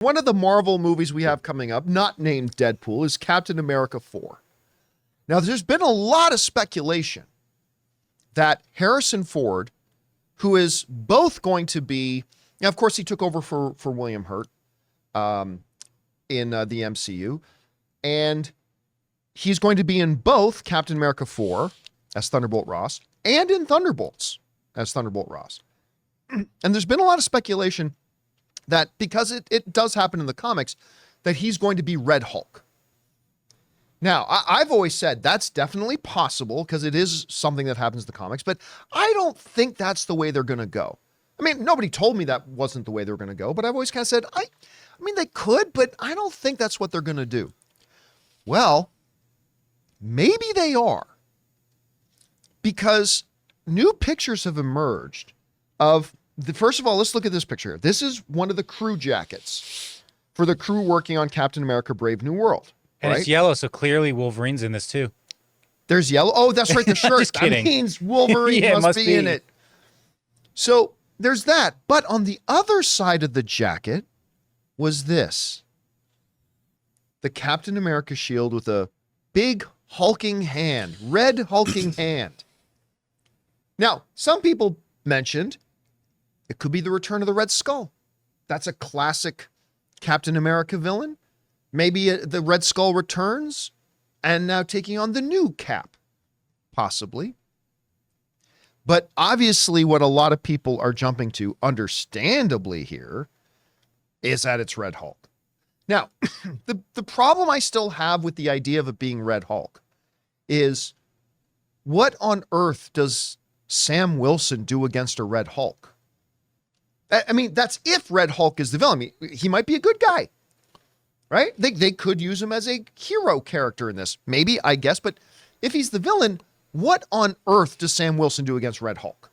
One of the Marvel movies we have coming up, not named Deadpool, is Captain America 4. Now, there's been a lot of speculation that Harrison Ford, who is both going to be, now of course he took over for William Hurt in the MCU, and he's going to be in both Captain America 4 as Thunderbolt Ross and in Thunderbolts as Thunderbolt Ross. And there's been a lot of speculation that because it does happen in the comics, that he's going to be Red Hulk. Now, I've always said that's definitely possible because it is something that happens in the comics, but I don't think that's the way they're going to go. I mean, nobody told me that wasn't the way they were going to go, but I've always kind of said, I mean, they could, but I don't think that's what they're going to do. Well, maybe they are, because new pictures have emerged of first of all, let's look at this picture. This is one of the crew jackets for the crew working on Captain America Brave New World. And right? It's yellow, so clearly Wolverine's in this too. There's yellow. Oh, that's right, the shirt. Just kidding. That means Wolverine Yeah, must be in it. So there's that. But on the other side of the jacket was this. The Captain America shield with a big hulking hand, red hulking hand. Now, some people mentioned it could be the return of the Red Skull. That's a classic Captain America villain. Maybe the Red Skull returns and now taking on the new Cap, possibly. But obviously what a lot of people are jumping to, understandably here, is that it's Red Hulk. Now, the problem I still have with the idea of it being Red Hulk is, what on earth does Sam Wilson do against a Red Hulk? I mean, that's if Red Hulk is the villain. I mean, he might be a good guy, right? They could use him as a hero character in this. Maybe, I guess. But if he's the villain, what on earth does Sam Wilson do against Red Hulk?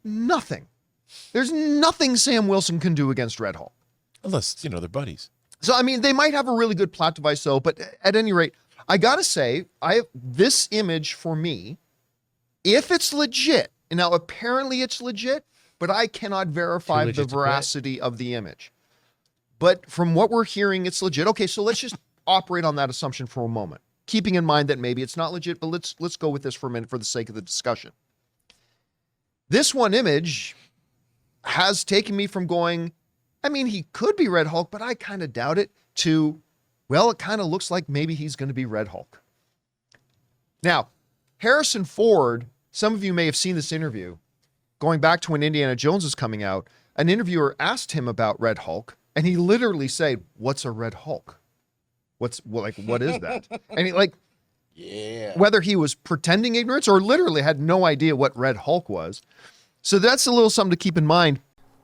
Nothing. There's nothing Sam Wilson can do against Red Hulk. Unless, they're buddies. So, I mean, they might have a really good plot device, though. But at any rate, I got to say, this image for me, if it's legit, and now apparently it's legit, but I cannot verify the veracity of the image. But from what we're hearing, it's legit. Okay, so let's just operate on that assumption for a moment, keeping in mind that maybe it's not legit, but let's go with this for a minute for the sake of the discussion. This one image has taken me from going, I mean, he could be Red Hulk, but I kind of doubt it, to, well, it kind of looks like maybe he's going to be Red Hulk. Now, Harrison Ford, some of you may have seen this interview, going back to when Indiana Jones was coming out. An interviewer asked him about Red Hulk, and he literally said, "What's a Red Hulk? What is that?" And he whether he was pretending ignorance or literally had no idea what Red Hulk was. So that's a little something to keep in mind.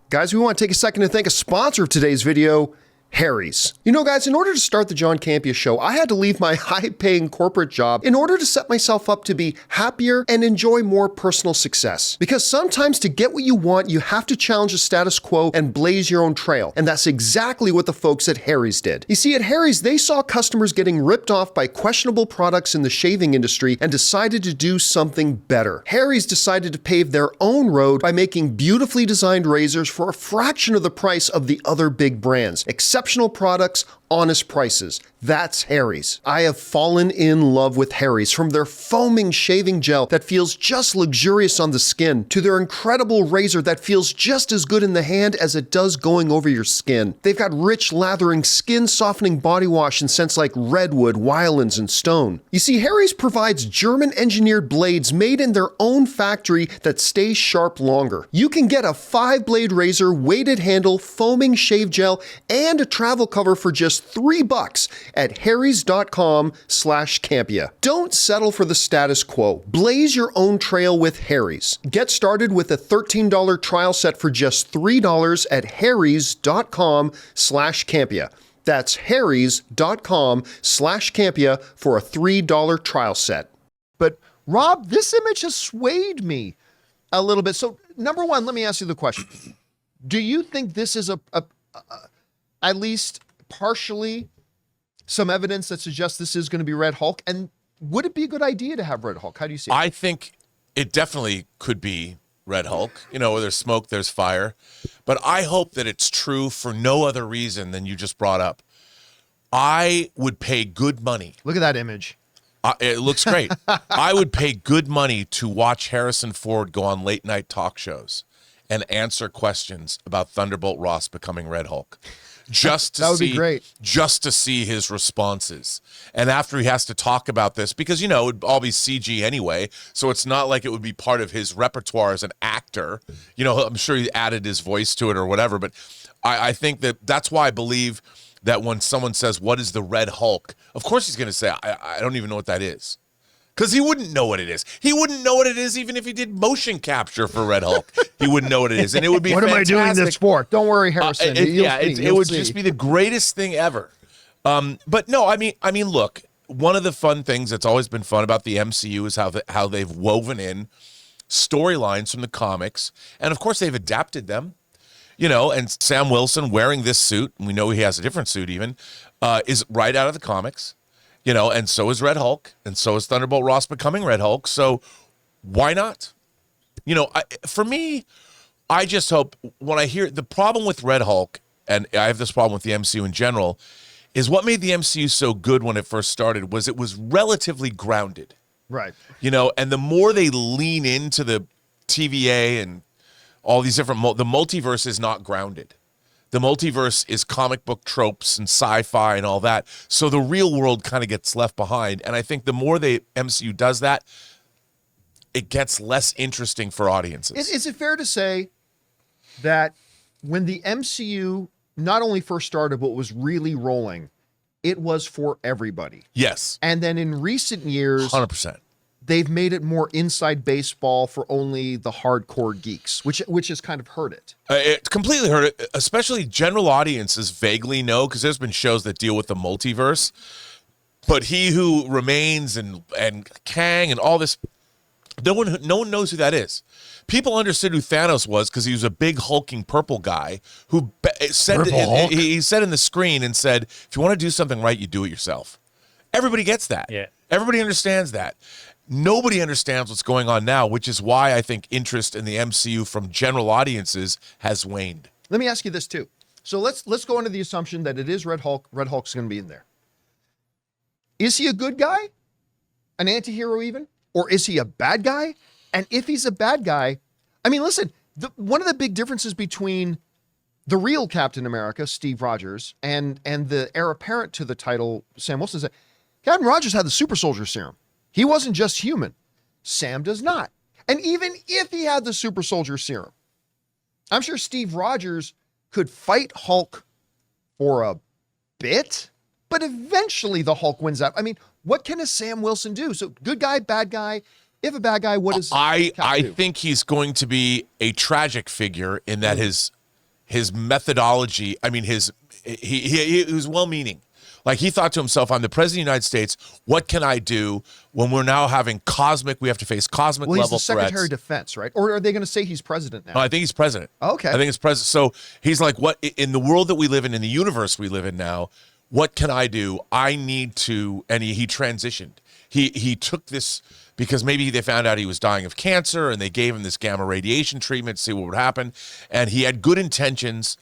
Guys, we want to take a second to thank a sponsor of today's video, Harry's. Guys, in order to start the John Campea Show, I had to leave my high-paying corporate job in order to set myself up to be happier and enjoy more personal success. Because sometimes to get what you want, you have to challenge the status quo and blaze your own trail. And that's exactly what the folks at Harry's did. You see, at Harry's, they saw customers getting ripped off by questionable products in the shaving industry and decided to do something better. Harry's decided to pave their own road by making beautifully designed razors for a fraction of the price of the other big brands. Exceptional products, honest prices. That's Harry's. I have fallen in love with Harry's, from their foaming shaving gel that feels just luxurious on the skin to their incredible razor that feels just as good in the hand as it does going over your skin. They've got rich, lathering, skin-softening body wash in scents like redwood, wylands, and stone. You see, Harry's provides German-engineered blades made in their own factory that stay sharp longer. You can get a 5-blade razor, weighted handle, foaming shave gel, and a travel cover for just $3 at harrys.com/Campea. Don't settle for the status quo. Blaze your own trail with Harry's. Get started with a $13 trial set for just $3 at harrys.com/Campea. That's harrys.com/Campea for a $3 trial set. But Rob, this image has swayed me a little bit. So number one, let me ask you the question. Do you think this is at least partially some evidence that suggests this is going to be Red Hulk? And would it be a good idea to have Red Hulk? How do you see it? I think it definitely could be Red Hulk. Where there's smoke, there's fire. But I hope that it's true for no other reason than you just brought up. I would pay good money. Look at that image. It looks great. I would pay good money to watch Harrison Ford go on late night talk shows and answer questions about Thunderbolt Ross becoming Red Hulk. Just to That would see, be great. Just to see his responses. And after he has to talk about this, because, it would all be CG anyway, so it's not like it would be part of his repertoire as an actor. I'm sure he added his voice to it or whatever, but I think that's why I believe that when someone says, what is the Red Hulk? Of course he's going to say, I don't even know what that is. Because he wouldn't know what it is. He wouldn't know what it is even if he did motion capture for Red Hulk. He wouldn't know what it is. And it would be What fantastic. am I doing this for? Don't worry, Harrison. It would just be the greatest thing ever. But no, I mean, look, one of the fun things that's always been fun about the MCU is how they've woven in storylines from the comics. And of course, they've adapted them. And Sam Wilson wearing this suit, and we know he has a different suit even, is right out of the comics. And so is Red Hulk, and so is Thunderbolt Ross becoming Red Hulk. So why not? For me, I just hope when I hear the problem with Red Hulk, and I have this problem with the MCU in general, is what made the MCU so good when it first started was it was relatively grounded. Right. And the more they lean into the TVA and all these different, the multiverse is not grounded. The multiverse is comic book tropes and sci-fi and all that. So the real world kind of gets left behind. And I think the more the MCU does that, it gets less interesting for audiences. Is it fair to say that when the MCU not only first started, but was really rolling, it was for everybody? Yes. And then in recent years, 100%. they've made it more inside baseball for only the hardcore geeks, which has kind of hurt it. It completely hurt it, especially general audiences vaguely know, because there's been shows that deal with the multiverse. But He Who Remains and Kang and all this, no one knows who that is. People understood who Thanos was because he was a big hulking purple guy who said he said in the screen and said, if you want to do something right, you do it yourself. Everybody gets that. Yeah. Everybody understands that. Nobody understands what's going on now, which is why I think interest in the MCU from general audiences has waned. Let me ask you this too. So let's go into the assumption that it is Red Hulk. Red Hulk's going to be in there. Is he a good guy? An anti-hero even? Or is he a bad guy? And if he's a bad guy, I mean, listen, one of the big differences between the real Captain America, Steve Rogers, and the heir apparent to the title, Sam Wilson, is that Captain Rogers had the super soldier serum. He wasn't just human. Sam does not. And even if he had the super soldier serum, I'm sure Steve Rogers could fight Hulk for a bit, but eventually the Hulk wins out. I mean, what can a Sam Wilson do? So good guy, bad guy. If a bad guy, what does I do? think he's going to be a tragic figure in that his methodology, I mean, he was well-meaning. Like, he thought to himself, I'm the president of the United States. What can I do when we're now having we have to face cosmic level threats? Well, he's the Secretary of Defense, right? Or are they going to say he's president now? No, I think he's president. Okay. I think he's president. So he's like, what in the world that we live in the universe we live in now, what can I do? I need to, and he transitioned. He took this because maybe they found out he was dying of cancer and they gave him this gamma radiation treatment to see what would happen. And he had good intentions,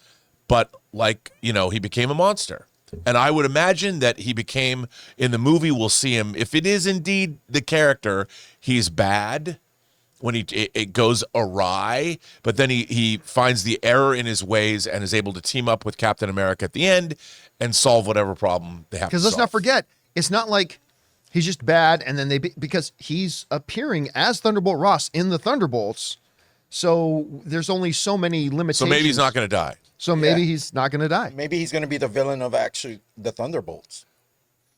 but he became a monster. And I would imagine that he became, in the movie, we'll see him, if it is indeed the character, he's bad when it goes awry, but then he finds the error in his ways and is able to team up with Captain America at the end and solve whatever problem they have to solve. Because let's not forget, it's not like he's just bad and then because he's appearing as Thunderbolt Ross in the Thunderbolts, so there's only so many limitations. So maybe he's not going to die. So maybe he's not going to die. Maybe he's going to be the villain of actually the Thunderbolts.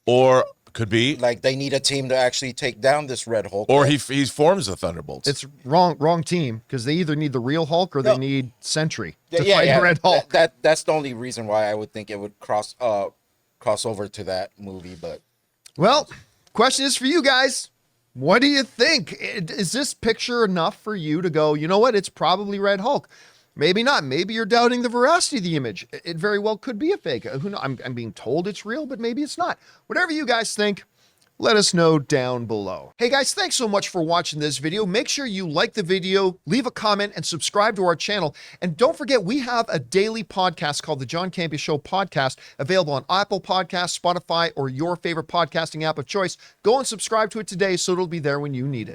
Or could be. Like, they need a team to actually take down this Red Hulk. Or he forms the Thunderbolts. It's wrong team, because they either need the real Hulk or they need Sentry to fight Red Hulk. That's the only reason why I would think it would cross over to that movie. But well, question is for you guys. What do you think? Is this picture enough for you to go, you know what? It's probably Red Hulk. Maybe not. Maybe you're doubting the veracity of the image. It very well could be a fake. Who knows? I'm being told it's real, but maybe it's not. Whatever you guys think, Let us know down below. Hey guys, thanks so much for watching this video. Make sure you like the video, leave a comment, and subscribe to our channel. And don't forget, we have a daily podcast called the John Campea Show podcast, available on Apple Podcasts, Spotify, or your favorite podcasting app of choice. Go and subscribe to it today so it'll be there when you need it.